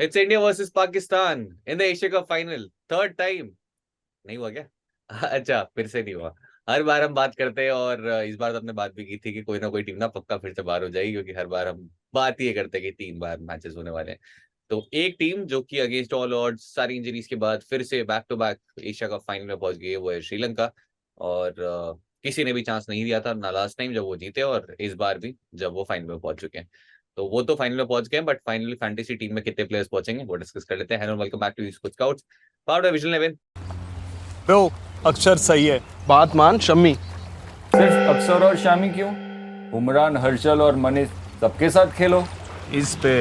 It's India versus Pakistan in the Asia cup final, third time. नहीं हुआ क्या? अच्छा, फिर से नहीं हुआ। हर बार हम बात करते हैं, और इस बार तो हमने बात भी की थी कि कोई ना कोई टीम ना पक्का फिर से बाहर हो जाएगी, क्योंकि हर बार हम बात ही ये करते हैं कि 3 बार मैचेस होने वाले हैं। तो एक टीम जो कि अगेंस्ट ऑल ऑड्स, सारी इंजरीज के बाद फिर से back to back Asia cup final में पहुंच गई है, वो है श्रीलंका। और किसी ने भी चांस नहीं दिया था ना लास्ट टाइम जब वो जीते, और इस बार भी जब वो फाइनल में पहुंच चुके हैं। तो वो तो फाइनल में पहुंच गए हैं, बट फाइनली फैंटेसी टीम में कितने प्लेयर्स पहुंचेंगे वो डिस्कस कर लेते हैं। Hello, welcome back to scouts, powered by vision 11। Bro, Axar सही है। बात मान शम्मी। सिर्फ अक्षर और शामी क्यों? उमरान, हर्षल और मनीष सबके साथ खेलो। इस पे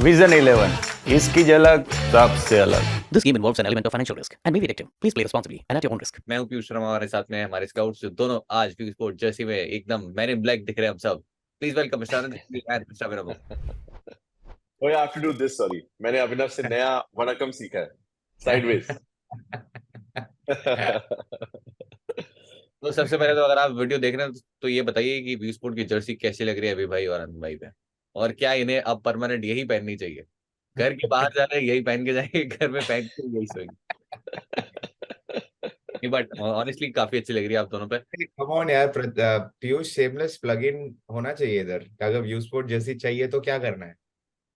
विजन 11, इसकी झलक सबसे अलग। This game involves an element of financial risk and may be addictive. Please play responsibly and at your own risk. मैं हूं पीयूष शर्मा, हमारे साथ में है हमारे स्काउट्स जो दोनों आज व्यू स्पोर्ट जर्सी में एकदम मैन इन ब्लैक दिख रहे हैं हम सब। Please welcome mister Anand and mister Abhinav. Oh, I have to do this, sorry. मैंने अभिनव से नया वनकम सीखा है, साइडवेज। तो सबसे पहले तो अगर आप वीडियो देख रहे हैं तो ये बताइए कि व्यू स्पोर्ट की जर्सी कैसी लग रही है अभी भाई और आनंद भाई पे, और क्या इन्हें अब परमानेंट यही पहननी चाहिए? घर के बाहर जा रहे हैं यही पहन के जाएंगे, घर में पहन के यही सोएंगे। बट ऑनेस्टली काफी अच्छी लग रही है आप दोनों पे। कम ऑन यार, पीयूष सेमलेस प्लगइन होना चाहिए इधर। अगर व्यू स्पोर्ट जैसी चाहिए तो क्या करना है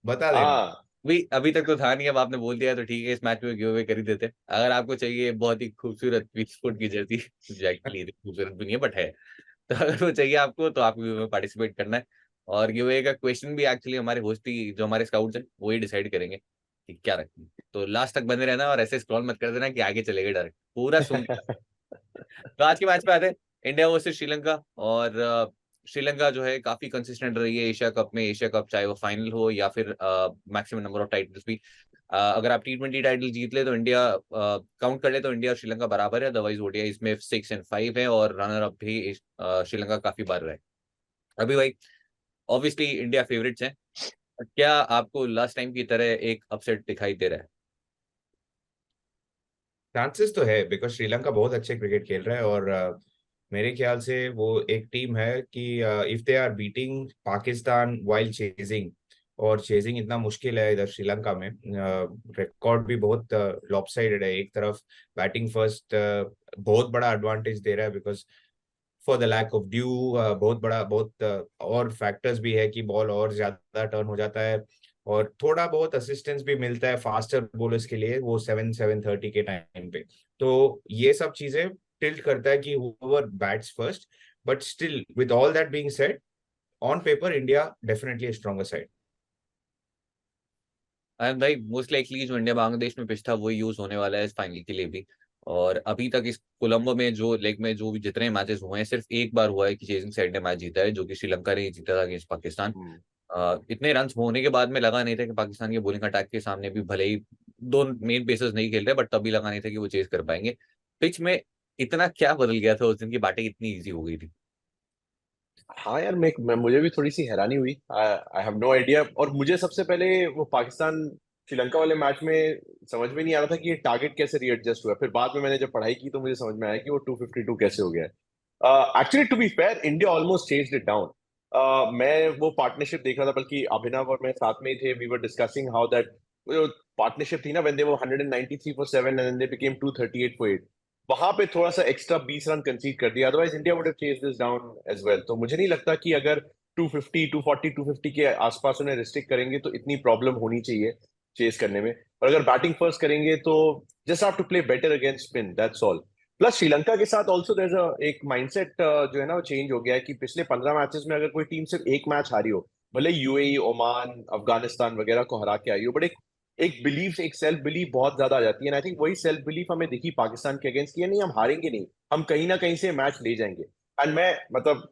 बता देना। हाँ, भी अभी तक तो था नहीं, अब आपने बोल दिया तो ठीक है, इस मैच में गिव अवे कर ही देते। अगर आपको चाहिए बहुत ही खूबसूरत स्पोर्ट की जर्सी, एग्जैक्टली खूबसूरत भी नहीं है बट है, तो अगर वो चाहिए आपको तो आपको गिव अवे में पार्टिसिपेट करना है। और गिव अवे का क्वेश्चन भी एक्चुअली हमारे होस्ट ही, जो हमारे स्काउट्स हैं, वो ही डिसाइड करेंगे कि क्या रखें। तो लास्ट तक बने रहना और ऐसे स्क्रॉल मत कर देना कि आगे चलेगा डायरेक्ट, पूरा सुन के। तो आज के मैच पे आते हैं, इंडिया वर्सेस श्रीलंका। और श्रीलंका जो है काफी कंसिस्टेंट रही है एशिया कप में। एशिया कप चाहे वो फाइनल हो या फिर मैक्सिमम नंबर ऑफ टाइटल्स भी। अगर आप T20 टाइटल जीत ले तो इंडिया, काउंट कर ले तो इंडिया और श्रीलंका बराबर है, अदरवाइज ओडीआई इसमें 6 और 5 है, और रनर अप भी श्रीलंका काफी बार रहे। अभी भाई ऑब्वियसली इंडिया फेवरेट्स हैं, क्या आपको लास्ट टाइम की तरह एक अपसेट दिखाई दे रहा है? चांसेस तो है, बिकॉज श्रीलंका बहुत अच्छे क्रिकेट खेल रहा है। और मेरे ख्याल से वो एक टीम है कि if they are beating Pakistan while chasing, और चेजिंग इतना मुश्किल है इधर श्रीलंका में। रिकॉर्ड भी बहुत लॉपसाइडेड है। एक तरफ बैटिंग फर्स्ट बहुत बड़ा एडवांटेज दे रहा है, because for the lack of dew. बहुत बड़ा, बहुत और फैक्टर्स भी है कि बॉल और ज्यादा टर्न हो जाता है, और थोड़ा बहुत असिस्टेंस भी मिलता है फास्टर बॉलर्स के लिए वो 7-7:30 के टाइम पे। तो ये सब चीजें टिल्ट करता है कि whoever bats first. But still with all that being said, on paper India definitely stronger side. And भाई मोस्ट लाइकली जो इंडिया बांग्लादेश में पिच था वही यूज होने वाला है इस फाइनल के लिए भी। और अभी तक इस कोलंबो में जो लेग में जो भी जितने मैचेस हुए हैं, सिर्फ एक बार हुआ है कि चेजिंग साइड ने मैच जीता है, जो कि श्रीलंका ने जीता था अगेंस्ट पाकिस्तान। इतने रन होने के बाद में लगा नहीं था कि पाकिस्तान के बॉलिंग अटैक के सामने भी, भले ही दो मेन पेसर्स नहीं खेल रहे, बट तब भी लगा नहीं था कि वो चेज कर पाएंगे। पिच में इतना क्या बदल गया था उस दिन की बैटिंग इतनी ईजी हो गई थी? हाँ यार, मुझे भी थोड़ी सी हैरानी हुई। I have no idea. और मुझे सबसे पहले वो पाकिस्तान श्रीलंका वाले मैच में समझ में नहीं आ रहा था कि ये टारगेट कैसे रीएडजस्ट हुआ। फिर बाद में मैंने जब पढ़ाई की तो मुझे समझ में आया कि वो 252 कैसे हो गया है। Actually to be fair, India almost chased it down. मैं वो पार्टनरशिप देख रहा था, बल्कि अभिनव और मैं साथ में ही थे। We were discussing how that partnership थी ना, when they were 193 for 7 and they became 238 for 8। वहां पे थोड़ा सा एक्स्ट्रा 20 रन कंसीड कर दिया, otherwise India would have chased this down as well. तो मुझे नहीं लगता कि अगर 250, 240, 250 के आसपास उन्हें रिस्ट्रिक्ट करेंगे तो इतनी प्रॉब्लम होनी चाहिए चेज करने में। और अगर बैटिंग फर्स्ट करेंगे तो just have to play better against spin, that's all. Plus Sri Lanka के साथ ऑल्सो देयर एक माइंडसेट जो है ना वो चेंज हो गया है कि पिछले 15 मैचेस में अगर कोई टीम सिर्फ एक मैच हारी हो, भले यूएई, ओमान, अफगानिस्तान वगैरह को हरा के आई हो, बट एक एक बिलीफ, एक सेल्फ बिलीफ बहुत ज्यादा आ जाती है। आई थिंक वही सेल्फ बिलीफ हमें दिखी पाकिस्तान के अगेंस्ट, किया नहीं हम हारेंगे नहीं, हम कहीं ना कहीं से मैच ले जाएंगे। एंड मैं मतलब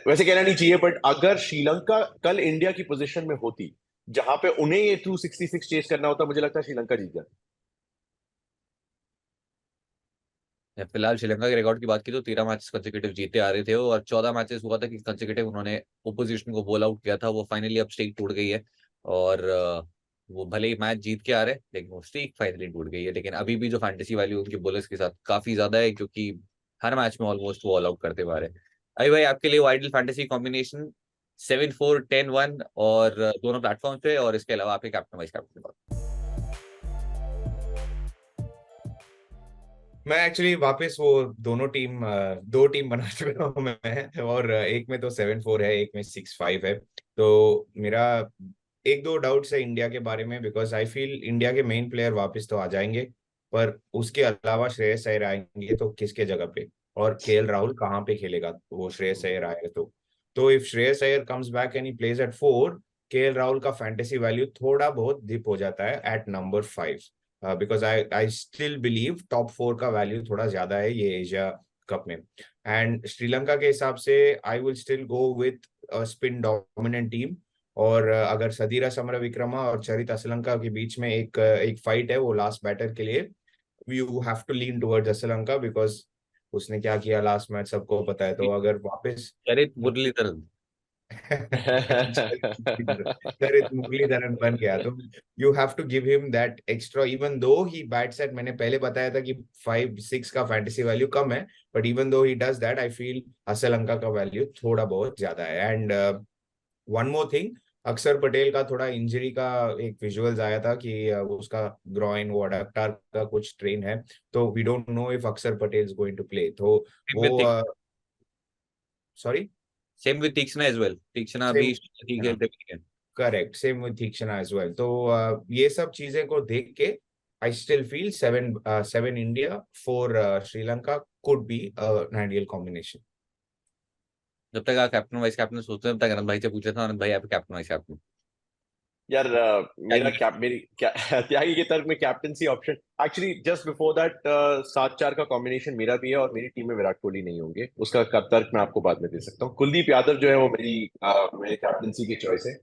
वैसे कहना नहीं चाहिए, बट अगर श्रीलंका कल इंडिया की पोजीशन में होती जहां पे उन्हें ये 266 चेस करना होता, मुझे लगता है श्रीलंका जीत जाती। फिलहाल श्रीलंका के रिकॉर्ड की बात की तो 13 मैचेस कंसेक्यूटिव जीते आ रहे थे, और 14 मैचेस हुआ था कि कंसेक्यूटिव उन्होंने ओपोजिशन को बॉल आउट किया था। वो फाइनली अब स्ट्रीक टूट गई है, और वो भले ही मैच जीत के आ रहे, लेकिन वो स्ट्रीक फाइनली टूट गई है। लेकिन अभी भी जो फैंटेसी वैल्यू उनके बॉलर्स के साथ काफी ज्यादा है, क्योंकि हर मैच में ऑलमोस्ट वो ऑल आउट करते हुए आ रहे हैं। अभी भाई आपके लिए वो आइडल फैंटेसी कॉम्बिनेशन 7-4-10-1 और दोनों प्लेटफॉर्म पे, और इसके अलावा आपके कैप्टन वाइस कैप्टन। मैं एक्चुअली वापस वो दो टीम बना चुका हूँ मैं, और एक में तो 7-4 है, एक में 6-5 है। तो मेरा एक दो डाउट्स है इंडिया के बारे में, बिकॉज आई फील इंडिया के मेन प्लेयर वापस तो आ जाएंगे, पर उसके अलावा श्रेयस अय्यर आएंगे तो किसके जगह पे, और केएल राहुल कहाँ पे खेलेगा वो श्रेयस अय्यर आएगा तो if Shreyas Iyer comes back and he plays at 4, KL Rahul का फैंटेसी वैल्यू थोड़ा बहुत डिप हो जाता है at number 5, because I still believe top 4 का वैल्यू थोड़ा ज्यादा है ये एशिया कप में। एंड श्रीलंका के हिसाब से I will still go with spin dominant team, और अगर सदीरा समरविक्रमा और चरित असलंका के बीच में एक फाइट है वो लास्ट बैटर के लिए, you have to lean towards Asalanka, because उसने क्या किया लास्ट मैच सबको पता है। तो अगर वापस चरित मुरलीधरन चरित मुरलीधरन बन गया तो you have to give him that extra, even though he bats eight, मैंने पहले बताया था कि 5-6 का फैंटेसी वैल्यू कम है, but even though he does that I feel Asalanka का वैल्यू थोड़ा बहुत ज्यादा है। एंड वन मोर थिंग, अक्षर पटेल का थोड़ा इंजरी का एक विजुअल्स आया था कि उसका ग्रॉइन वो अडक्टर का कुछ ट्रेन है, तो we don't know if Axar Patel is going to play, तो वो sorry same with Theekshana as well, Theekshana भी ठीक खेलते हैं। Correct, same with Theekshana as well. तो ये सब चीजें को देख के I still feel 7 India 4 Sri Lanka could be an ideal combination. जब तक आप कैप्टन वाइस कैप्टन सोचते हैं तब तक आनंद भाई से पूछा था, आनंद भाई आप कैप्टन वाइस कैप्टन। यार त्यागी के तर्क में captaincy option actually just before that 7-4 का कॉम्बिनेशन मेरा भी है, और मेरी टीम में विराट कोहली नहीं होंगे, उसका तर्क मैं आपको बाद में दे सकता हूँ। कुलदीप यादव जो है वो मेरी कैप्टनसी की चॉइस है।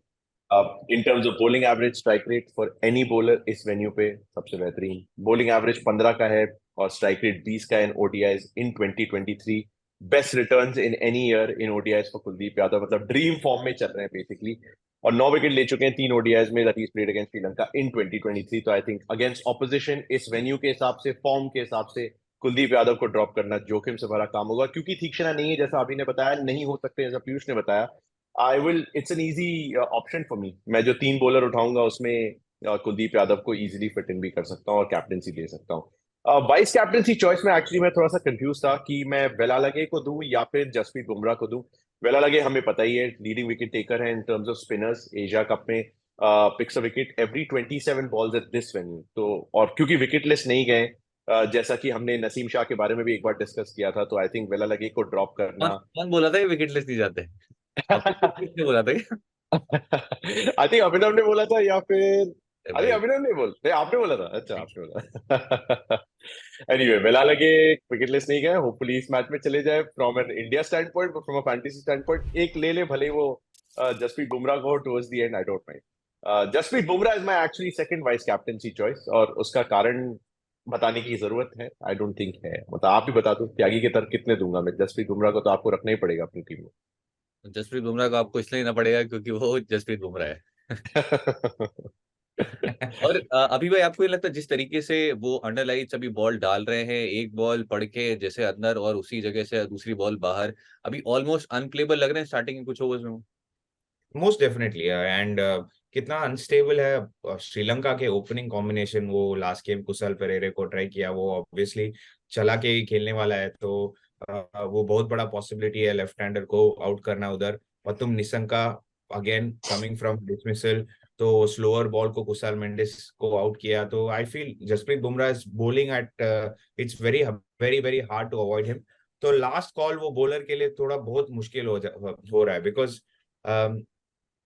In terms of bowling average, strike rate for any bowler इस वेन्यू पे सबसे बेहतरीन। बॉलिंग एवरेज 15 का है और स्ट्राइक रेट 20 का इन ODIs in 2023। Best returns in any year in ODIs for Kuldeep Yadav, मतलब ड्रीम फॉर्म में चल रहे हैं बेसिकली। और 9 विकेट ले चुके हैं 3 ओडीआईज में that is played against Sri Lanka in 2023। तो आई थिंक अगेंस्ट ऑपोजिशन इस वेन्यू के हिसाब से, फॉर्म के हिसाब से, कुलदीप यादव को ड्रॉप करना जोखिम से भरा काम होगा, क्योंकि तीक्ष्णा नहीं है जैसा अभी ने बताया, नहीं हो सकते जैसा पीयूष ने बताया। It's an easy option for me. मैं जो 3 बॉलर उठाऊंगा उसमें कुलदीप यादव को इजीली फिट इन भी कर सकता हूँ और कैप्टनसी ले सकता हूँ। वाइस कैप्टनसी चॉइस में एक्चुअली मैं थोड़ा सा कंफ्यूज था कि मैं वेलालगे को दूं या फिर जसप्रीत बुमराह को दूं। वेलालगे हमें पता ही है लीडिंग विकेट टेकर है in terms of spinners, Asia cup में picks a wicket every 27 balls at this venue. तो और क्योंकि विकेटलेस नहीं गए, जैसा कि हमने नसीम शाह के बारे में भी एक बार डिस्कस किया था, तो आई थिंक वेलालगे को ड्रॉप करना कौन बोला था ये विकेटलेस नहीं जाते? किसने बोला था ये? आई थिंक अभिनव ने बोला था, या फिर अरे भाई अभिनव ने नहीं, आपने बोला था। अच्छा, आपने बोला। एनीवे, वेलालगे विकेटलेस नहीं गए, होपफुली इस मैच में चले जाए from an India standpoint, from a fantasy standpoint एक ले ले, भले वो जसप्रीत बुमराह को towards the end, I don't mind. Jasprit Bumrah is my actually second vice captaincy choice, और उसका कारण बताने की जरूरत है? आई डोंट थिंक है, मतलब आप ही बता दो त्यागी के तर्क कितने दूंगा मैं। जसप्रीत बुमराह को तो आपको रखना ही पड़ेगा अपनी टीम जसप्रीत बुमराह को आपको इसलिए लेना पड़ेगा क्योंकि वो जसप्रीत बुमराह है। में। और अभी भाई आपको ये लगता है जिस तरीके से वो अंडरलाइट्स अभी बॉल डाल रहे हैं, एक बॉल पड़ के जैसे अंदर और उसी जगह से दूसरी बॉल बाहर, अभी ऑलमोस्ट अनप्लेबल लग रहे हैं स्टार्टिंग के कुछ ओवर्स में? मोस्ट डेफिनेटली, एंड कितना अनस्टेबल है श्रीलंका के ओपनिंग कॉम्बिनेशन। वो लास्ट गेम कुशल पेरेरे को ट्राई किया, वो ऑब्वियसली चला के ही खेलने वाला है, तो वो बहुत बड़ा पॉसिबिलिटी है लेफ्ट हैंडर को आउट करना उधर। और तुम Nissanka again coming from dismissal, तो स्लोअर बॉल को कुशाल मेंडिस को आउट किया, तो I feel Jasprit Bumrah is bowling at, it's very very very hard to avoid him. तो लास्ट कॉल वो बॉलर के लिए थोड़ा बहुत मुश्किल हो रहा है, बिकॉज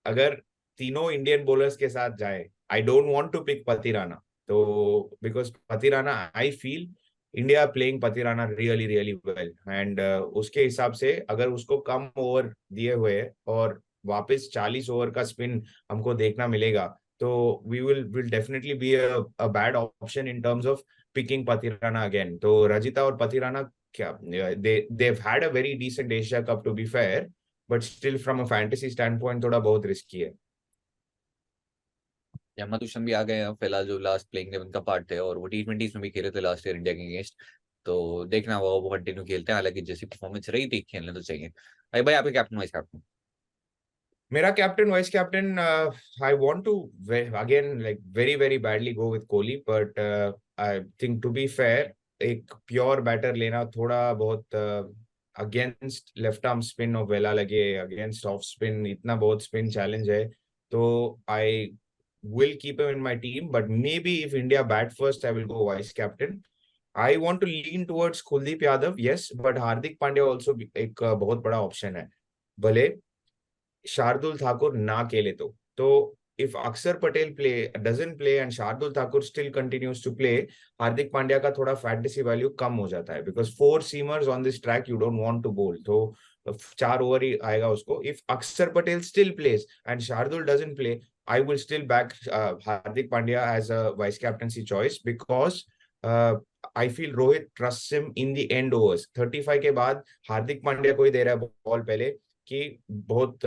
अगर तीनों इंडियन बॉलर्स के साथ जाए, I don't want to pick Pathirana, तो because Pathirana I feel India playing Pathirana really really well, and उसके हिसाब से अगर उसको कम ओवर दिए हुए और वापस 40 ओवर का स्पिन हमको देखना मिलेगा, तो we will definitely be a bad option in terms of picking Pathirana again. तो रजिता और पतिराना क्या, they've had a very decent Asia Cup to be fair, but still from a fantasy stand point थोड़ा बहुत रिस्की है। अहमद हुसैन भी आ गए हैं फिलहाल, जो लास्ट प्लेइंग 11 का पार्ट थे, और वो T20s में भी खेले थे लास्ट ईयर इंडिया के अगेंस्ट, तो देखना होगा वो कंटिन्यू खेलते हैं। हालांकि जैसी परफॉर्मेंस रही थी खेलने तो चाहिए। भाई आपके कैप्टन वाइस कैप्टन? मेरा captain vice captain, I want to again like very very badly go with Kohli, but I think to be fair एक प्योर बैटर लेना थोड़ा बहुत अगेंस्ट लेफ्ट आर्म स्पिन और वेला लगे, अगेंस्ट ऑफ स्पिन, इतना बहुत स्पिन चैलेंज है, तो आई will keep him in my team, but maybe if India bat first, I will go vice captain. I want to lean towards Kuldeep Yadav, yes, but Hardik Pandya also एक बहुत बड़ा option है, भले शार्दुल ठाकुर ना खेले तो if Akshar Patel doesn't play and Shardul Thakur still continues to play, Hardik Pandya का थोड़ा fantasy value कम हो जाता है, because 4 seamers on this track you don't want to bowl, तो 4 ओवर ही आएगा उसको. If Akshar Patel still plays and Shardul doesn't play, I will still back Hardik Pandya as a vice captaincy choice, because I feel Rohit trusts him in the end overs. 35 के बाद हार्दिक पांड्या को ही दे रहा है ball पहले, कि बहुत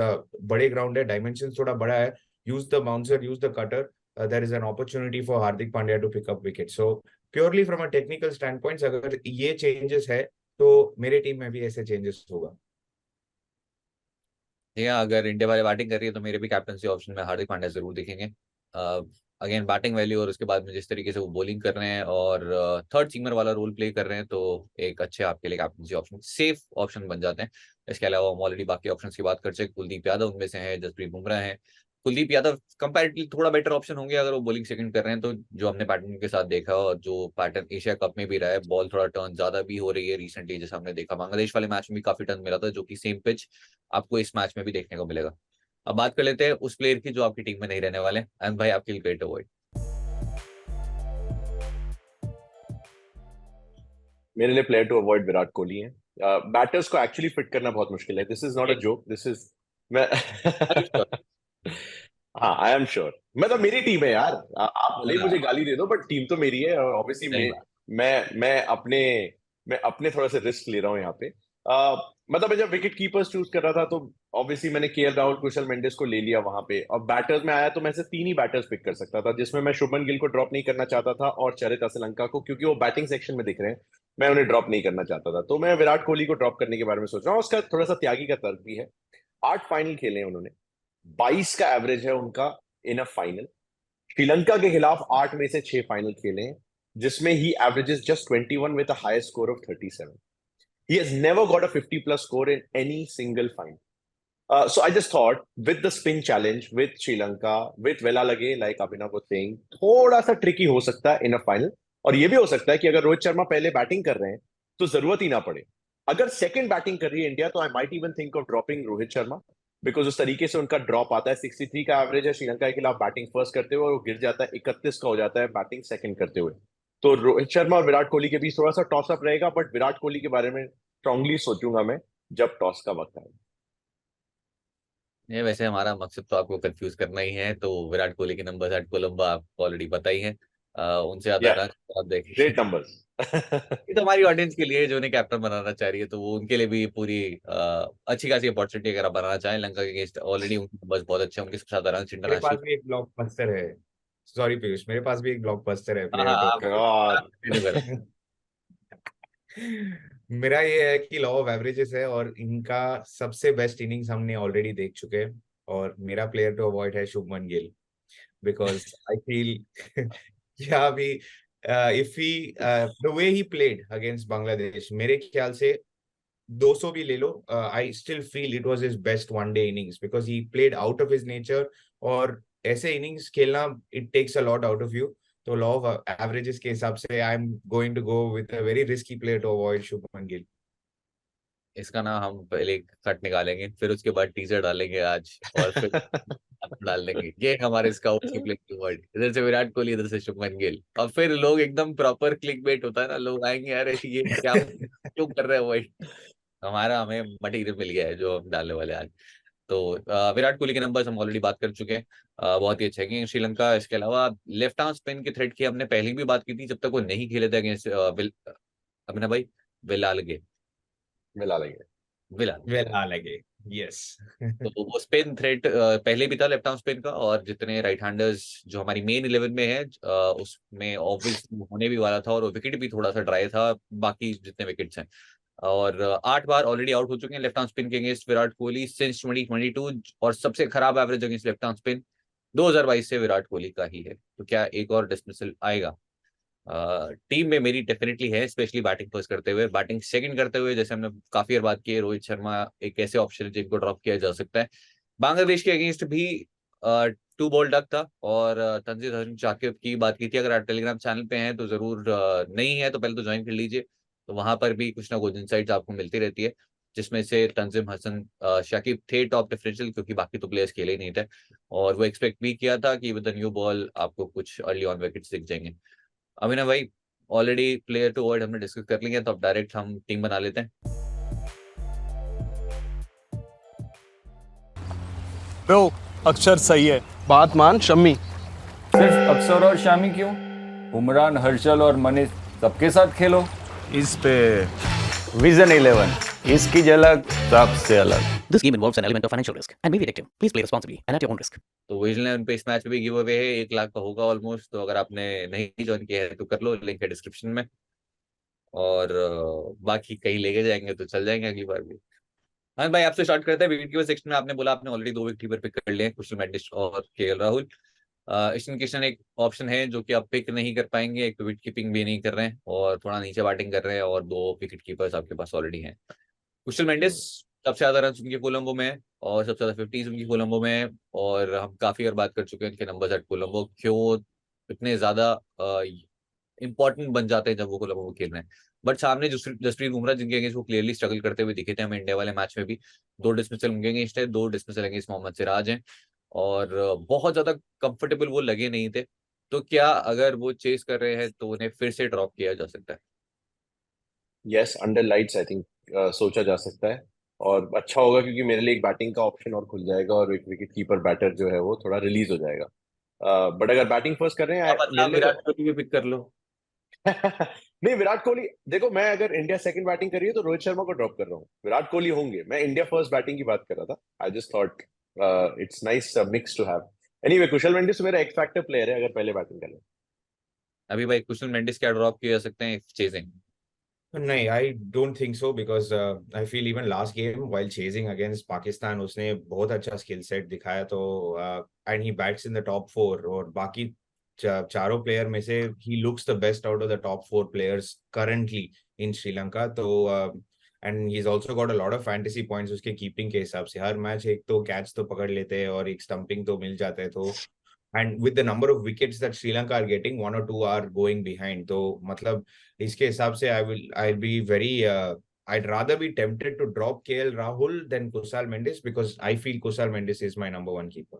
बड़े ground है, डायमेंशन थोड़ा बड़ा है, use the bouncer, use the cutter, there is an opportunity for Hardik Pandya to pick up wicket. So purely from a technical standpoint, अगर ये changes है तो मेरे टीम में भी ऐसे changes होगा. अगर इंडिया वाले बैटिंग कर रही है तो मेरे भी कैप्टनसी ऑप्शन में हार्दिक पांड्या जरूर दिखेंगे. अगेन बैटिंग वैल्यू और उसके बाद में जिस तरीके से वो बॉलिंग कर रहे हैं और थर्ड सीमर वाला रोल प्ले कर रहे हैं, तो एक अच्छे आपके लिए कैप्टनसी ऑप्शन, सेफ ऑप्शन बन जाते हैं. इसके अलावा हम ऑलरेडी बाकी ऑप्शंस की बात कर चुके. कुलदीप यादव उनमें से है, जसप्रीत बुमराह है. कुलदीप यादव कंपैरेटिवली थोड़ा बेटर ऑप्शन होंगे अगर वो बॉलिंग सेकंड कर रहे हैं, तो जो हमने पैटर्न के साथ देखा और जो पैटर्न एशिया कप में भी रहा है, बॉल थोड़ा टर्न ज्यादा भी हो रही है रिसेंटली, जैसे हमने देखा बांग्लादेश वाले मैच में भी काफी टर्न मिला था, जो कि सेम पिच आपको इस मैच में भी देखने को मिलेगा. अब बात कर लेते हैं उस प्लेयर की जो आपकी टीम में नहीं रहने वाले. एंड भाई आपके लिए ग्रेट अवॉइड. मेरे लिए player to avoid Virat Kohli है. बैटर्स को एक्चुअली फिट करना बहुत मुश्किल है. This is not a joke, this is मैं हाँ, आई एम श्योर. मतलब मेरी टीम है यार. आप भले ही मुझे गाली दे दो, बट टीम तो मेरी है. और ऑब्वियसली मैं अपने थोड़ा सा रिस्क ले रहा हूँ यहाँ पे. मतलब मैं जब विकेट कीपर्स चूज कर रहा था तो ऑब्वियसली मैंने केएल राहुल, कुशल मेंडिस को ले लिया वहां पे. और बैटर्स में आया तो मैं सिर्फ 3 ही बैटर्स पिक कर सकता था, जिसमें मैं शुभमन गिल को ड्रॉप नहीं करना चाहता था और चरित असलंका को, क्योंकि वो बैटिंग सेक्शन में दिख रहे हैं, मैं उन्हें ड्रॉप नहीं करना चाहता था. तो मैं विराट कोहली को ड्रॉप करने के बारे में सोच रहा हूँ. उसका थोड़ा सा त्यागी का तर्क भी है. 8 फाइनल खेले हैं उन्होंने, 22 का एवरेज है उनका इन अ फाइनल. श्रीलंका के खिलाफ 8 में से 6 फाइनल खेले हैं, जिसमें ही averages just 21 with a highest score of 37. He has never got a 50+ score in any single final. So I just thought, with the spin challenge, with Sri Lanka, with Vela Lage, like Abhinav was saying, थोड़ा सा tricky हो सकता है इन a final. और ये भी हो सकता है कि अगर रोहित शर्मा पहले बैटिंग कर रहे हैं तो जरूरत ही ना पड़े. अगर सेकंड बैटिंग कर रही है इंडिया, तो I might even think of dropping Rohit Sharma, because उस तरीके से उनका ड्रॉप आता है. 63 का एवरेज है श्रीलंका के खिलाफ बैटिंग फर्स्ट करते हुए, और वो गिर जाता है 31 का हो जाता है बैटिंग सेकंड करते हुए. तो रोहित शर्मा और विराट कोहली के बीच थोड़ा सा टॉस अप रहेगा, बट विराट कोहली के बारे में स्ट्रांगली सोचूंगा मैं जब टॉस का वक्त आएगा. ये वैसे हमारा मकसद तो आपको कंफ्यूज करना ही है, तो विराट कोहली के नंबर एट कोलंबो आपको ऑलरेडी पता ही है. उनसे ज्यादा रन आप देखिए, ग्रेट नंबर्स. ये तो हमारी ऑडियंस के लिए जो उन्हें कैप्टन बनाना चाह रही है, तो वो उनके लिए भी पूरी अच्छी खासी अपॉर्चुनिटी अगर आप बनाना चाहें. लंका के अगेंस्ट ऑलरेडी उनके नंबर्स बहुत अच्छे हैं, उनके सबसे ज्यादा रन मेरे पास इंटरनेशनल. भी एक ब्लॉकबस्टर है. सॉरी पीयूष, मेरे पास भी एक ब्लॉकबस्टर है मेरा ये है कि लॉ ऑफ एवरेजेस है, और इनका सबसे बेस्ट इनिंग्स हमने ऑलरेडी देख चुके हैं, और मेरा प्लेयर टू अवॉइड है Shubman Gill, because I feel क्या भी if he the way he played against Bangladesh, मेरे ख्याल से 200 भी ले लो, I still feel it was his best one day innings, because he played out of his nature. और ऐसे इनिंग्स खेलना, it takes a lot out of you. तो लॉ ऑफ एवरेजेस के हिसाब से I am going to go with a very risky player to avoid Shubman Gill. इसका ना हम पहले कट निकालेंगे, फिर उसके बाद टीजर डालेंगे आज, और फिर डाल देंगे ये हमारे स्काउट्स की प्लेइंग वर्ड. इधर से विराट कोहली, इधर से शुभमन गिल, और फिर लोग एकदम प्रॉपर क्लिक बेट होता है ना, लोग आएंगे यार ये क्या क्यों कर रहे हैं. वही हमें मटेरियल मिल गया है जो हम डालने वाले आज. तो विराट कोहली के नंबर्स हम ऑलरेडी बात कर चुके हैं, बहुत ही अच्छे हैं श्रीलंका. इसके अलावा लेफ्ट आर्म स्पिन के थ्रेट की हमने पहले भी बात की थी, जब तक वो नहीं खेले थे अगेंस्ट अभिनव भाई विला लगे. यस. तो वो स्पिन थ्रेट पहले भी था लेफ्ट आर्म स्पिन का, और जितने राइट हैंडर्स जो हमारी मेन 11 में है उसमें ऑब्वियसली होने भी वाला था, और विकेट भी थोड़ा सा ड्राई था बाकी जितने विकेट्स हैं. और 8 बार ऑलरेडी आउट हो चुके हैं लेफ्ट आर्म स्पिन के अगेंस्ट विराट कोहली सिंस 2022, और सबसे खराब average against left arm spin 2022 से विराट कोहली का ही है. तो क्या एक और डिसमिसल आएगा? टीम में मेरी डेफिनेटली है, स्पेशली बैटिंग फर्स्ट करते हुए। बैटिंग सेकंड करते हुए जैसे हमने काफी बार बात की है, रोहित शर्मा एक ऐसे ऑप्शन है जिनको ड्रॉप किया जा सकता है। बांग्लादेश के अगेंस्ट भी 2 बॉल डक था, और तंजीम हसन शाकिब की बात की थी। अगर आप टेलीग्राम चैनल पे हैं तो जरूर, नहीं है तो पहले तो ज्वाइन कर लीजिए, तो वहां पर भी कुछ ना कुछ इनसाइट्स आपको मिलती रहती है, जिसमें से तंजीम हसन शाकिब थे टॉप डिफरेंशियल, क्योंकि बाकी तो प्लेयर्स खेले ही नहीं थे, और वो एक्सपेक्ट भी किया था कि विद द न्यू बॉल आपको कुछ अर्ली ऑन विकेट्स दिख जाएंगे। अभिनव भाई, ऑलरेडी प्लेयर टू अवॉइड हमने डिस्कस कर लिया, तो अब डायरेक्ट हम टीम बना लेते हैं। ब्रो, अक्षर सही है। बात मान शम्मी। सिर्फ अक्षर और शामी क्यों? उमरान, हर्षल और मनीष सबके साथ खेलो। इस पे विजन 11, इसकी झलक सबसे अलग। This game involves an element of financial risk and may be addictive. Please play responsibly and at your own risk. तो विजिलेंस पे इस मैच में भी गिव अवे है, 1 लाख का होगा ऑलमोस्ट, तो अगर आपने नहीं ज्वाइन किया है तो कर लो, लिंक है डिस्क्रिप्शन में। और बाकी कहीं लेके जाएंगे तो चल जाएंगे अगली बार भी। हाँ भाई, आपसे स्टार्ट करते हैं। विकेट कीपर सेक्शन में आपने बोला आपने ऑलरेडी 2 विकेट कीपर पिक कर लिए हैं, कुशल मेंडिस और केएल राहुल। ईशान किशन एक ऑप्शन है जो कि आप पिक नहीं कर पाएंगे, एक विकेट कीपिंग भी नहीं कर रहे हैं और थोड़ा नीचे बैटिंग कर रहे हैं, और 2 विकेट कीपर्स आपके पास ऑलरेडी हैं। कुशल मेंडिस सबसे ज्यादा रन उनके कोलंबो में है, और सबसे ज्यादा 50s उनकी कोलंबो में है, और हम काफी बार बात कर चुके हैं उनके नंबर्स एट कोलंबो क्यों इतने ज्यादा इंपॉर्टेंट बन जाते हैं जब वो कोलंबो में खेल रहे हैं। बट सामने जसप्रीत बुमराह, जिनके अगेंस्ट वो क्लियरली स्ट्रगल करते हुए दिखे थे हमें इंडिया वाले मैच में भी, 2 डिसमिसल उनके अगेंस्ट है, 2 डिसमिसल अगेंस्ट मोहम्मद सिराज हैं, और बहुत ज्यादा कंफर्टेबल वो लगे नहीं थे। तो क्या अगर वो चेस कर रहे हैं तो उन्हें फिर से ड्रॉप किया जा सकता है? Yes, under lights I think सोचा जा सकता है, और अच्छा होगा क्योंकि मेरे लिए एक बैटिंग का ऑप्शन और खुल जाएगा, और एक विकेट कीपर बैटर जो है वो थोड़ा रिलीज हो जाएगा। बट अगर बैटिंग फर्स्ट कर रहे हैं आप मेरे लिए विराट कोहली भी पिक कर लो। नहीं, विराट कोहली देखो, मैं अगर इंडिया सेकंड बैटिंग कर रही है तो रोहित शर्मा को ड्रॉप कर रहा हूँ, विराट कोहली होंगे। मैं इंडिया फर्स्ट बैटिंग की बात कर रहा था। I just thought it's nice mix to have. Anyway, Kusal Mendis मेरा एक फैक्टर प्लेयर है अगर पहले बैटिंग कर ले। अभी भाई कुशल मेंडिस क्या ड्रॉप किया जा सकते हैं चेजिंग? नहीं, I don't think so, because I feel even last game while chasing against Pakistan उसने बहुत अच्छा स्किल सेट दिखाया, तो and he bats in the top 4, और बाकी चारों प्लेयर में से he looks the best out of the top 4 players currently in Sri Lanka. तो and he is also got a lot of fantasy points उसके कीपिंग के हिसाब से। हर मैच एक तो कैच तो पकड़ लेते हैं और एक स्टंपिंग तो मिल जाता है, तो and with the number of wickets that Sri Lanka are getting, 1 or 2 are going behind. तो मतलब इसके हिसाब से I'll be very I'd rather be tempted to drop KL Rahul than Kusal Mendes, because I feel Kusal Mendes is my number 1 keeper.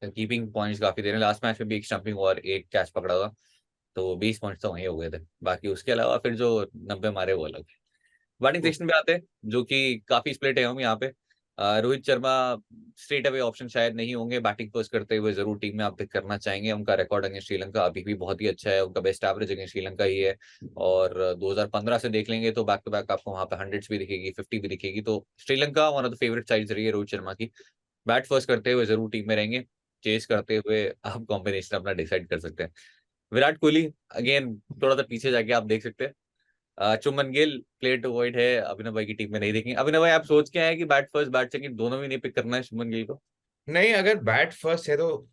Keeping points काफी दे रहे हैं, last match में भी एक स्टंपिंग और एक कैच पकड़ा था, तो 20 पॉइंट्स तो वहीं हो गए थे। बाकी उसके अलावा फिर जो 90 मारे वो अलग। बैटिंग सेक्शन पे आते हैं जो कि काफी स्प्लिट है हम यहाँ पे। Rohit Sharma straight away option शायद नहीं होंगे, बैटिंग फर्स्ट करते हुए जरूर टीम में आप पिक करना चाहेंगे। उनका रिकॉर्ड अगेंस्ट श्रीलंका अभी भी बहुत ही अच्छा है, उनका बेस्ट एवरेज अगेंस्ट श्रीलंका ही है, और 2015 से देख लेंगे तो बैक टू बैक आपको वहां पे 100s भी दिखेगी, 50 भी दिखेगी। तो Sri Lanka one of the favourite sides रही है रोहित शर्मा की। बैट फर्स्ट करते हुए जरूर टीम में रहेंगे, चेस करते हुए आप कॉम्बिनेशन अपना डिसाइड कर सकते हैं। विराट कोहली अगेन थोड़ा सा पीछे जाके आप देख सकते हैं। चुमन गिल प्लेयर टू अवॉइड है, अभिनव भाई की टीम में नहीं देखेंगे। अभिनव भाई, आप सोच के आए कि बैट फर्स्ट बैट सेकंड दोनों भी नहीं पिक करना है शुभमन गिल को? नहीं, अगर बैट फर्स्ट है तो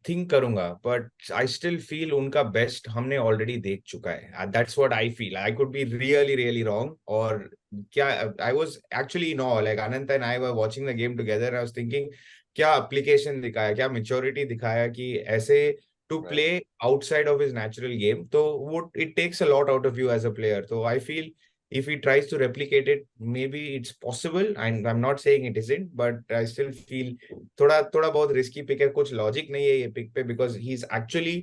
थिंक करूंगा, बट आई स्टिल फील उनका बेस्ट हमने ऑलरेडी देख चुका है। That's what I feel. I could be really really wrong, और क्या I was actually no, like Anant and I were watching the game together, I was thinking क्या application दिखाया, क्या मैच्योरिटी दिखाया कि ऐसे to play outside of his natural game. So what it takes a lot out of you as a player. So I feel if he tries to replicate it, maybe it's possible. And I'm not saying it isn't, but I still feel थोड़ा बहुत risky pick है, कुछ logic नहीं है ये pick पे, because he's actually,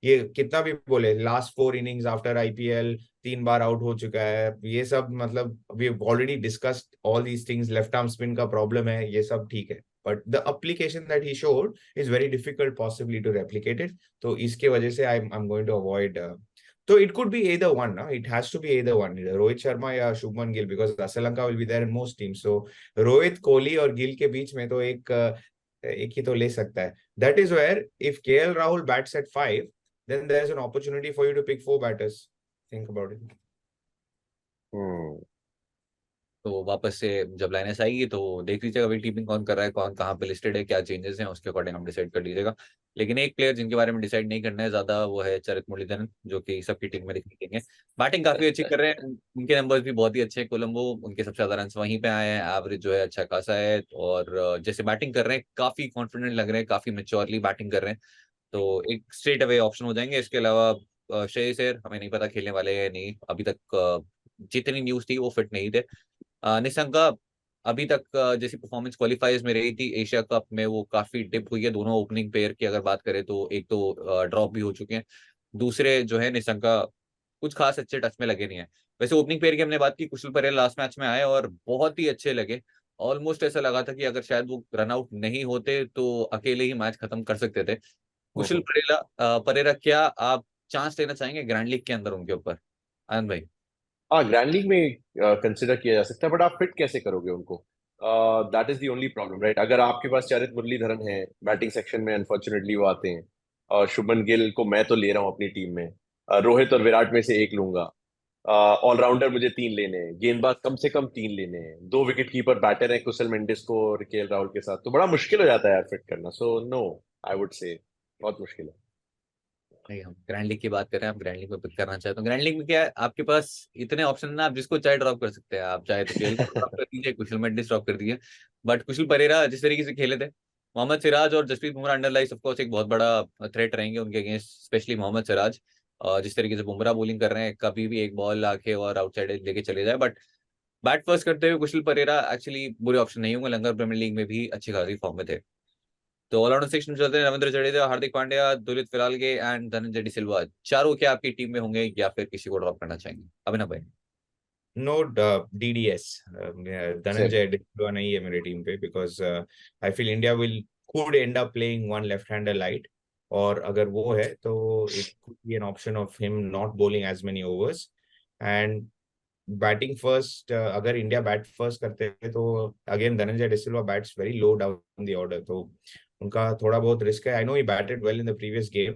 ये कितना भी बोले, last 4 innings after IPL 3 बार आउट हो चुका है, ये सब मतलब we've already discussed all these things. Left arm spin का प्रॉब्लम है, ये सब ठीक है, but the application that he showed is very difficult possibly to replicate it. तो इसके वजह से I'm going to avoid. So it could be either one, no? It has to be either one, either Rohit Sharma या Shubman Gill, because Sri Lanka will be there in most teams. So Rohit, Kohli और गिल के बीच में तो एक ही तो ले सकता है. That is where if KL Rahul bats at 5, then there's an opportunity for you to pick 4 batters. Think about it. तो वापस से जब लाइनेस आएगी तो देख लीजिएगा वही टीमिंग कौन कर रहा है, कौन कहाँ पे लिस्टेड है, क्या चेंजेस हैं, उसके अकॉर्डिंग हम डिसाइड कर लीजिएगा। लेकिन एक प्लेयर जिनके बारे में डिसाइड नहीं करना है ज्यादा, वो है चरित मुरलीधरन, जो कि सबकी टीम में दिखाई देंगे। बैटिंग काफी अच्छी कर रहे हैं, उनके नंबर्स भी बहुत ही अच्छे हैं। कोलंबो उनके सबसे ज्यादा रन वहीं पे आए हैं, एवरेज जो है अच्छा खासा है। और जैसे बैटिंग कर रहे हैं काफी कॉन्फिडेंट लग रहे हैं, काफी मेच्योरली बैटिंग कर रहे हैं, तो एक स्ट्रेट अवे ऑप्शन हो जाएंगे। इसके अलावा श्रेयस अय्यर हमें नहीं पता खेलने वाले हैं नहीं, अभी तक जितनी न्यूज थी वो फिट नहीं थे। निशंका अभी तक जैसी परफॉर्मेंस क्वालिफायर्स में रही थी, एशिया कप में वो काफी डिप हुई है। दोनों ओपनिंग पेयर की अगर बात करें तो एक तो ड्रॉप भी हो चुके हैं, दूसरे जो है निशंका कुछ खास अच्छे टच में लगे नहीं है। वैसे ओपनिंग पेयर की हमने बात की, कुशल परेरा लास्ट मैच में आए और बहुत ही अच्छे लगे। ऑलमोस्ट ऐसा लगा था कि अगर शायद वो रन आउट नहीं होते तो अकेले ही मैच खत्म कर सकते थे। कुशल परेरा परेरा क्या आप चांस लेना चाहेंगे ग्रैंड लीग के अंदर उनके ऊपर, आनंद भाई? हाँ, ग्रैंड लीग में कंसिडर किया जा सकता है, बट आप फिट कैसे करोगे उनको? That is the only problem, right? अगर आपके पास चरित मुरलीधरन है बैटिंग सेक्शन में, अनफॉर्चुनेटली वो आते हैं। और शुभमन गिल को मैं तो ले रहा हूँ अपनी टीम में। रोहित और विराट में से एक लूंगा। ऑलराउंडर मुझे 3 लेने हैं, गेंदबाज कम से कम 3 लेने हैं, 2 विकेट कीपर बैटर है कुशल मेंडिस को और केएल राहुल के साथ, तो बड़ा मुश्किल हो जाता है यार फिट करना। So no, I would say बहुत मुश्किल है। नहीं, हम ग्रैंड लीग की बात कर रहे हैं, आप ग्रैंड लीग में पिक करना चाहते हो। ग्रैंड लीग में क्या है, आपके पास इतने ऑप्शन है ना, आप जिसको चाहे ड्रॉप कर सकते हैं। आप चाहे तो केएल को ड्रॉप कर दीजिए, कुशल मेंडिस ड्रॉप कर दीजिए। बट कुशल परेरा जिस तरीके से खेले थे, मोहम्मद सिराज और जसप्रीत बुमराह अंडर लाइस ऑफकोर्स एक बहुत बड़ा थ्रेट रहेंगे उनके अगेंस्ट, स्पेशली मोहम्मद सिराज। जिस तरीके से बुमराह बॉलिंग कर रहे हैं, कभी भी एक बॉल आके और आउटसाइड एज लेके चले जाए। बट बैट फर्स्ट करते हुए कुशल परेरा एक्चुअली बुरे ऑप्शन नहीं होंगे, लंगर प्रीमियर लीग में भी अच्छी खासी फॉर्म में थे। तो ऑलराउंडर सेक्शन में चलते हैं, रविंद्र जडेजा, हार्दिक पांड्या, दुलित फिलालगे एंड धनंजय डी सिल्वा, चारों क्या आपकी टीम में होंगे या फिर किसी को ड्रॉप करना चाहेंगे अभिनव भाई? No DDS, same. Dhananjaya de Silva नहीं है मेरी टीम पे, because I feel India will could end up playing one left hander light, और अगर वो है तो it could be an option of him not bowling as many overs and batting first. अगर इंडिया बैट फर्स्ट करते हैं तो again Dhananjaya de Silva bats very low down the order, तो उनका थोड़ा बहुत रिस्क है। I know he batted well in the previous game,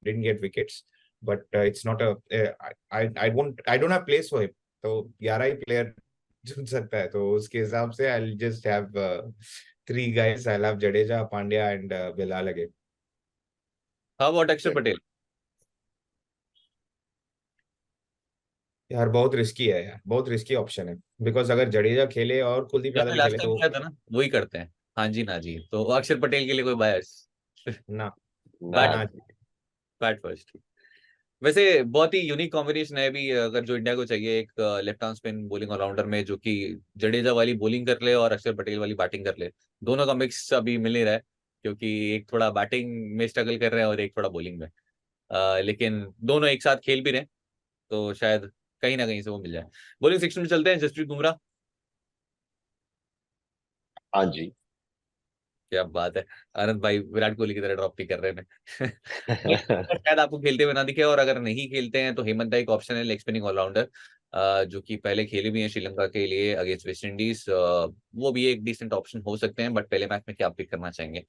didn't get wickets, but it's not a I don't have place for him, तो 11 ही player चुन सकता है, तो उसके हिसाब से I'll just have 3 guys. I'll have Jadeja, Pandya and Bilal अगे। हाउ अबाउट अक्षर पटेल? यार बहुत रिस्की है यार, बहुत रिस्की ऑप्शन है, बिकॉज अगर जडेजा खेले और कुलदीप जो यादव हमने भी लास्ट खेले टाइम तो किया था ना, वही करते हैं। हाँ जी ना जी, तो अक्षर पटेल के लिए कोई बायस? ना ना बैट ना। जी। Bat first. वैसे बहुत ही यूनिक कॉम्बिनेशन है भी, अगर जो इंडिया को चाहिए एक left arm spin bowling allrounder में, जो कि जडेजा वाली बॉलिंग कर ले और अक्षर पटेल वाली बैटिंग कर ले। दोनों का मिक्स अभी मिल नहीं रहा है, क्योंकि एक थोड़ा बैटिंग में स्ट्रगल कर रहे हैं और एक थोड़ा बॉलिंग में। लेकिन दोनों एक साथ खेल भी रहे हैं, तो शायद कहीं ना कहीं से वो मिल जाए। बॉलिंग सेक्शन में चलते हैं, जसप्रीत बुमराह। हाँ जी। क्या बात है, आनंद भाई विराट कोहली की तरह ड्रॉप भी कर रहे हैं। शायद आपको खेलते हुए ना दिखे, और अगर नहीं खेलते हैं तो हेमंत का एक ऑप्शन है, लेग स्पिनिंग ऑलराउंडर, जो कि पहले खेले भी हैं श्रीलंका के लिए अगेंस्ट वेस्ट इंडीज। वो भी एक डिसेंट ऑप्शन हो सकते हैं, बट पहले मैच में क्या पिक करना चाहेंगे?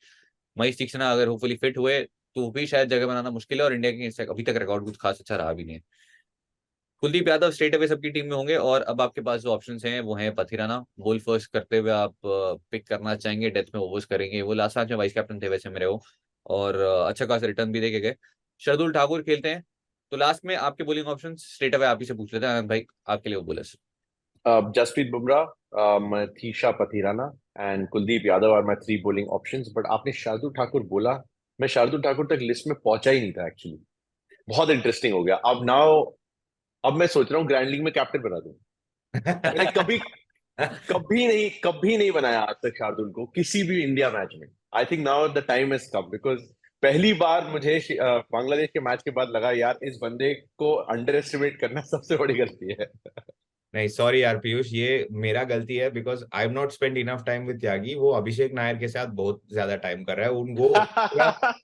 महेश तीक्ष्णा अगर होपफुली फिट हुए तो भी शायद जगह बनाना मुश्किल है, और इंडिया के अभी तक रिकॉर्ड कुछ खास अच्छा रहा भी नहीं है। कुलदीप यादव स्ट्रेट अवे सबकी टीम में होंगे, और अब आपके पास जो ऑप्शंस हैं वो हैं पथिराना। बॉल फर्स्ट करते हुए आप पिक करना चाहेंगे, डेथ में ओवर्स करेंगे, वो लास्ट मैच में वाइस कैप्टन थे वैसे मेरे वो, और अच्छा खासा रिटर्न भी देके गए। शार्दुल ठाकुर खेलते हैं, तो लास्ट में आपके बॉलिंग ऑप्शन स्ट्रेट अवे आप ही से पूछ लेते हैं आनंद भाई, आपके लिए वो bowlers. Jasprit Bumrah, Matheesha Pathirana and Kuldeep Yadav are my 3 bowling options. But आपने शार्दुल ठाकुर बोला, मैं शार्दुल ठाकुर तक लिस्ट में पहुंचा ही नहीं था एक्चुअली। बहुत इंटरेस्टिंग हो गया। अब मैं सोच रहा हूँ ग्रैंड लीग में कैप्टन बना दूं। मैंने कभी नहीं बनाया आज तक शार्दुल को किसी भी इंडिया मैच में। I think now the time has come, because पहली बार मुझे बांग्लादेश के मैच के बाद लगा यार इस बंदे को अंडर एस्टिमेट करना सबसे बड़ी गलती है। नहीं सॉरी यार पीयूष, ये मेरा गलती है, because I have not spend enough time with Tyagi. वो अभिषेक नायर के साथ बहुत ज्यादा टाइम कर रहा है, उनको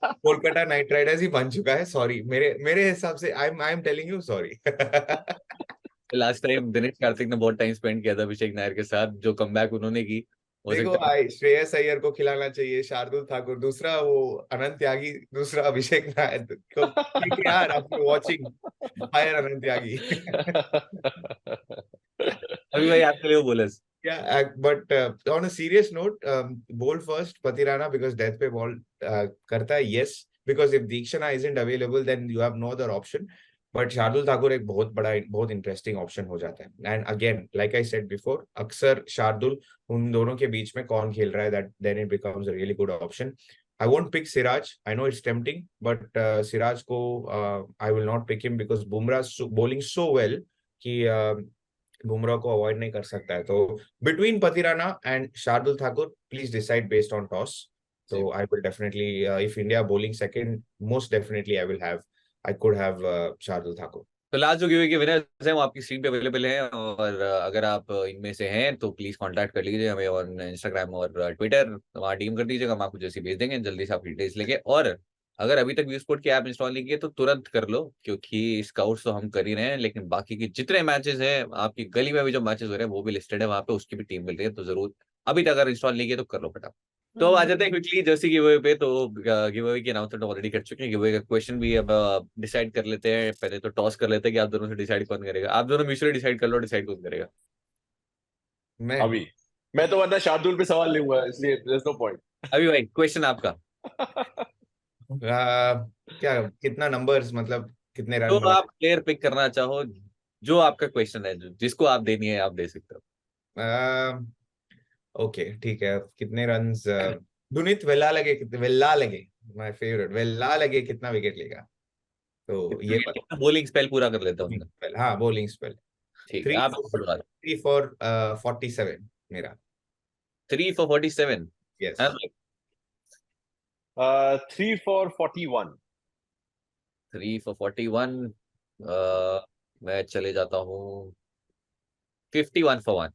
कोलकाता नाइट राइडर्स ही बन चुका है। सॉरी, मेरे मेरे हिसाब से I am telling you sorry. Last time Dinesh Karthik ने बहुत टाइम स्पेंड किया था अभिषेक नायर के साथ, जो कमबैक उन्होंने की, हो देखो सकता है। श्रेयस अय्यर को खिलाना चाहिए, शार्दुल ठाकुर दूसरा, वो अनंत त्यागी दूसरा, अभिषेक नायर तो यार आफ्टर वाचिंग फायर अनंत त्यागी। अभी भाई आपके लिए वो bolus. Yeah, but on a serious note, bowl first, Patirana, because death पे ball करता है, yes, because if Deekshana isn't available, then you have no other option. But Shardul Thakur एक बहुत इंटरेस्टिंग ऑप्शन हो जाता है। And again, like I said before, अक्सर शार्दुल, उन दोनों के बीच में कौन खेल रहा है, that then it becomes a really good option. I won't pick Siraj. I know it's tempting, but Siraj को I will not pick him because Bumrah bowling so well कि बुमराह को अवॉइड नहीं कर सकता है। तो between Pathirana and Shardul Thakur, please decide based on toss. So I will definitely, if India bowling second, most definitely I could have Shardul Thakur. तो last जो giveaway के विनर्स हैं वो आपकी स्क्रीन पे अवेलेबल हैं, और अगर आप इनमें से हैं तो प्लीज कांटेक्ट कर लीजिए हमें ऑन इंस्टाग्राम और ट्विटर, वहाँ डीएम कर दीजिएगा, हम आपको जैसे भेज देंगे जल्दी से आप डिटेल्स लेके। और अगर अभी तक व्यू स्पोर्ट की ऐप इंस्टॉल नहीं की है तो तुरंत कर लो, क्योंकि स्काउट्स तो हम कर ही रहे हैं, लेकिन बाकी के जितने मैचेस हैं, आपकी गली में भी जो मैचेस हो रहे हैं वो भी लिस्टेड है वहाँ पे, उसकी भी टीम मिल रही है। तो जरूर अभी तक अगर इंस्टॉल नहीं किया तो कर लो फटाफट। तो आ जाते हैं क्विकली जर्सी गिवअवे पे। तो गिवअवे की अनाउंसमेंट ऑलरेडी कर चुके हैं, गिवअवे का क्वेश्चन भी अब डिसाइड कर लेते हैं। पहले तो टॉस कर लेते हैं कि आप दोनों से डिसाइड कौन करेगा। आप दोनों म्यूचुअली डिसाइड कर लो, डिसाइड कौन करेगा। मैं अभी मैं तो वरना शार्दुल पे सवाल लूंगा, इसलिए there's no point. अभी भाई क्वेश्चन आपका, क्या कितना नंबर्स, मतलब कितने जो रन? आप प्लेयर पिक करना चाहो, जो आपका क्वेश्चन है, जिसको आप देनी है आप दे सकते हो। ओके ठीक है, कितने runs Dunith Wellalage my favourite, Wellalage कितना विकेट लेगा, तो ये बता। बॉलिंग स्पेल पूरा कर लेता हूँ। हाँ, बॉलिंग स्पेल। ठीक है, आप 3 for 47 मेरा। 3 for 47। यस। 3 for 41. 3 for 41। मैं चले जाता हूँ 51 for 1।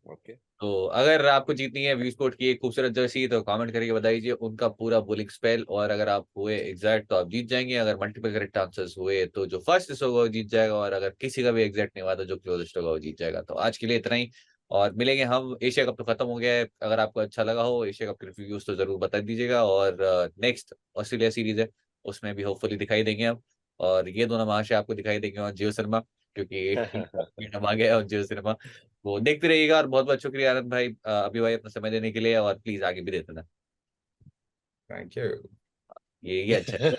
ओके। तो अगर आपको जीतनी है व्यू स्पोर्ट की एक खूबसूरत जर्सी तो कमेंट करके बताइए उनका पूरा बॉलिंग स्पेल, और अगर आप हुए एग्जैक्ट तो आप जीत जाएंगे। अगर मल्टीपल करेक्ट आंसर्स हुए तो जो फर्स्ट होगा वो जीत जाएगा, और अगर किसी का भी एग्जैक्ट नहीं हुआ तो जो क्लोजेस्ट होगा वो जीत जाएगा। तो आज के लिए इतना ही, और मिलेंगे हम। एशिया कप तो खत्म हो गया है, अगर आपको अच्छा लगा हो एशिया कप के रिव्यूज तो जरूर बता दीजिएगा। और नेक्स्ट ऑस्ट्रेलिया सीरीज है, उसमें भी होपफुली दिखाई देंगे हम, और ये दोनों महाशय आपको दिखाई देंगे और जियो सिनेमा, क्योंकि हम आ गए और जियो सिनेमा वो देखते रहिएगा। और बहुत बहुत शुक्रिया आनंद भाई, अभी भाई अपना समय देने के लिए, और प्लीज आगे भी देते ना। Thank you. ये अच्छा है।